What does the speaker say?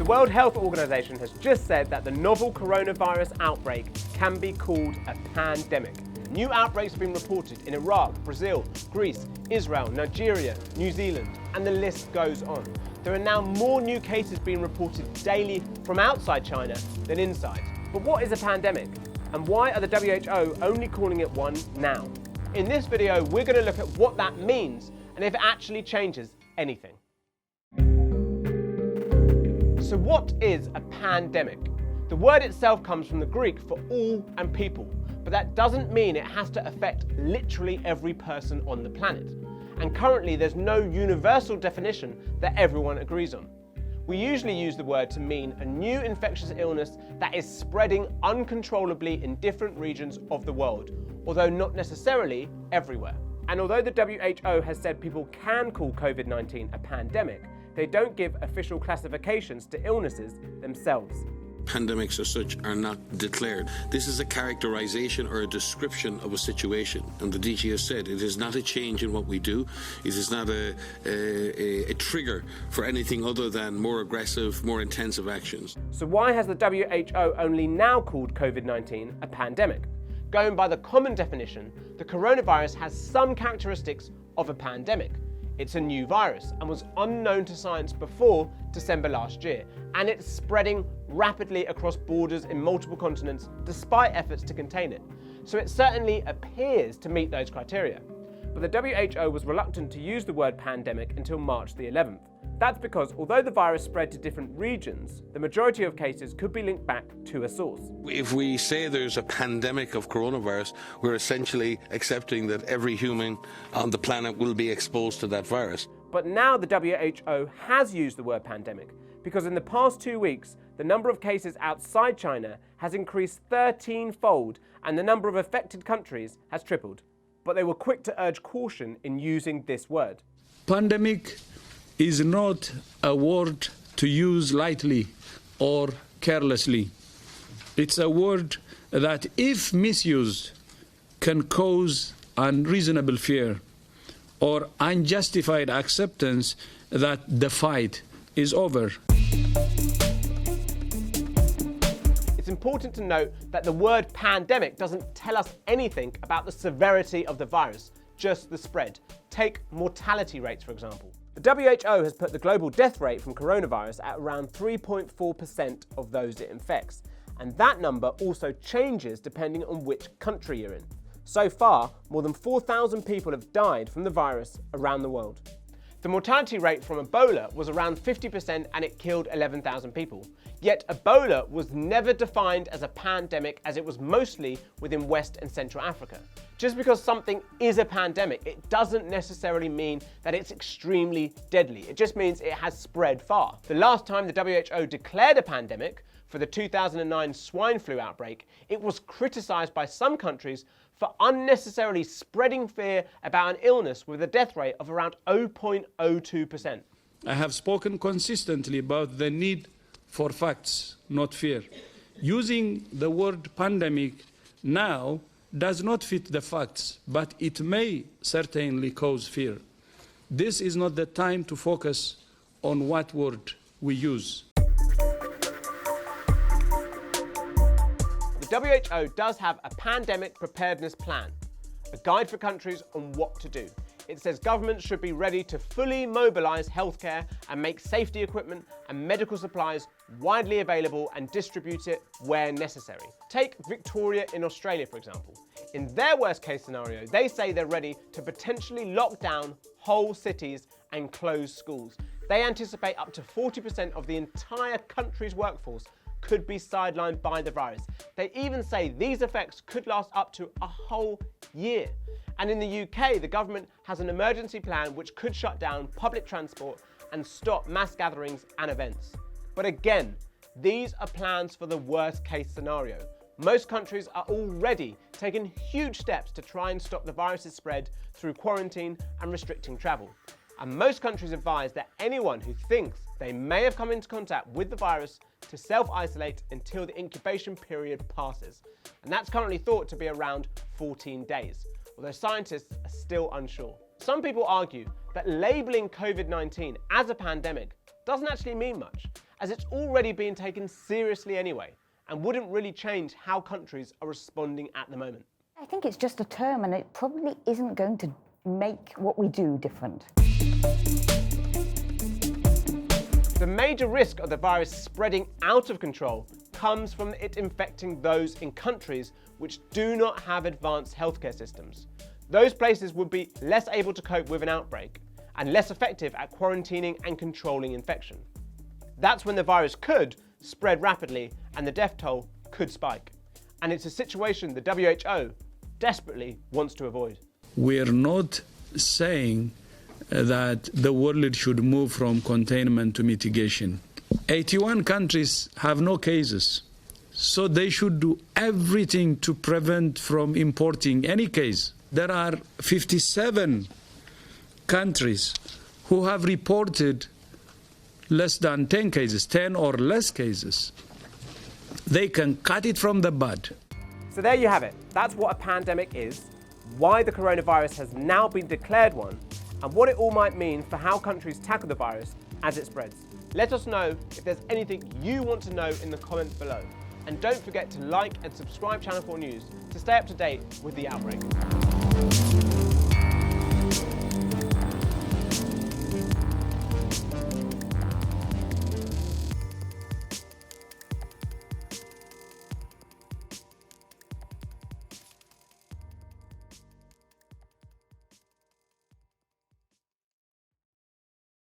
The World Health Organization has just said that the novel coronavirus outbreak can be called a pandemic. New outbreaks have been reported in Iraq, Brazil, Greece, Israel, Nigeria, New Zealand, and the list goes on. There are now more new cases being reported daily from outside China than inside. But what is a pandemic? And why are the WHO only calling it one now? In this video, we're going to look at what that means and if it actually changes anything. So what is a pandemic? The word itself comes from the Greek for all and people, but that doesn't mean it has to affect literally every person on the planet. And currently there's no universal definition that everyone agrees on. We usually use the word to mean a new infectious illness that is spreading uncontrollably in different regions of the world, although not necessarily everywhere. And although the WHO has said people can call COVID-19 a pandemic, they don't give official classifications to illnesses themselves. Pandemics as such are not declared. This is a characterization or a description of a situation. And the DG has said it is not a change in what we do. It is not a trigger for anything other than more aggressive, more intensive actions. So why has the WHO only now called COVID-19 a pandemic? Going by the common definition, the coronavirus has some characteristics of a pandemic. It's a new virus and was unknown to science before December last year, and it's spreading rapidly across borders in multiple continents despite efforts to contain it. So it certainly appears to meet those criteria. But the WHO was reluctant to use the word pandemic until March the 11th. That's because although the virus spread to different regions, the majority of cases could be linked back to a source. If we say there's a pandemic of coronavirus, we're essentially accepting that every human on the planet will be exposed to that virus. But now the WHO has used the word pandemic because in the past 2 weeks, the number of cases outside China has increased 13-fold and the number of affected countries has tripled. But they were quick to urge caution in using this word. Pandemic is not a word to use lightly or carelessly. It's a word that, if misused, can cause unreasonable fear or unjustified acceptance that the fight is over. It's important to note that the word pandemic doesn't tell us anything about the severity of the virus, just the spread. Take mortality rates, for example. The WHO has put the global death rate from coronavirus at around 3.4% of those it infects, and that number also changes depending on which country you're in. So far, more than 4,000 people have died from the virus around the world. The mortality rate from Ebola was around 50% and it killed 11,000 people. Yet Ebola was never defined as a pandemic as it was mostly within West and Central Africa. Just because something is a pandemic, it doesn't necessarily mean that it's extremely deadly. It just means it has spread far. The last time the WHO declared a pandemic, for the 2009 swine flu outbreak, it was criticized by some countries for unnecessarily spreading fear about an illness with a death rate of around 0.02%. I have spoken consistently about the need for facts, not fear. Using the word pandemic now does not fit the facts, but it may certainly cause fear. This is not the time to focus on what word we use. The WHO does have a pandemic preparedness plan, a guide for countries on what to do. It says governments should be ready to fully mobilise healthcare and make safety equipment and medical supplies widely available and distribute it where necessary. Take Victoria in Australia, for example. In their worst case scenario, they say they're ready to potentially lock down whole cities and close schools. They anticipate up to 40% of the entire country's workforce could be sidelined by the virus. They even say these effects could last up to a whole year. And in the UK, the government has an emergency plan which could shut down public transport and stop mass gatherings and events. But again, these are plans for the worst case scenario. Most countries are already taking huge steps to try and stop the virus's spread through quarantine and restricting travel. And most countries advise that anyone who thinks they may have come into contact with the virus to self-isolate until the incubation period passes. And that's currently thought to be around 14 days, although scientists are still unsure. Some people argue that labelling COVID-19 as a pandemic doesn't actually mean much, as it's already being taken seriously anyway, and wouldn't really change how countries are responding at the moment. I think it's just a term, and it probably isn't going to make what we do different. The major risk of the virus spreading out of control comes from it infecting those in countries which do not have advanced healthcare systems. Those places would be less able to cope with an outbreak and less effective at quarantining and controlling infection. That's when the virus could spread rapidly and the death toll could spike. And it's a situation the WHO desperately wants to avoid. We're not saying that the world should move from containment to mitigation. 81 countries have no cases, so they should do everything to prevent from importing any case. There are 57 countries who have reported less than 10 cases, 10 or less cases. They can cut it from the bud. So there you have it. That's what a pandemic is, why the coronavirus has now been declared one, and what it all might mean for how countries tackle the virus as it spreads. Let us know if there's anything you want to know in the comments below. And don't forget to like and subscribe Channel 4 News to stay up to date with the outbreak.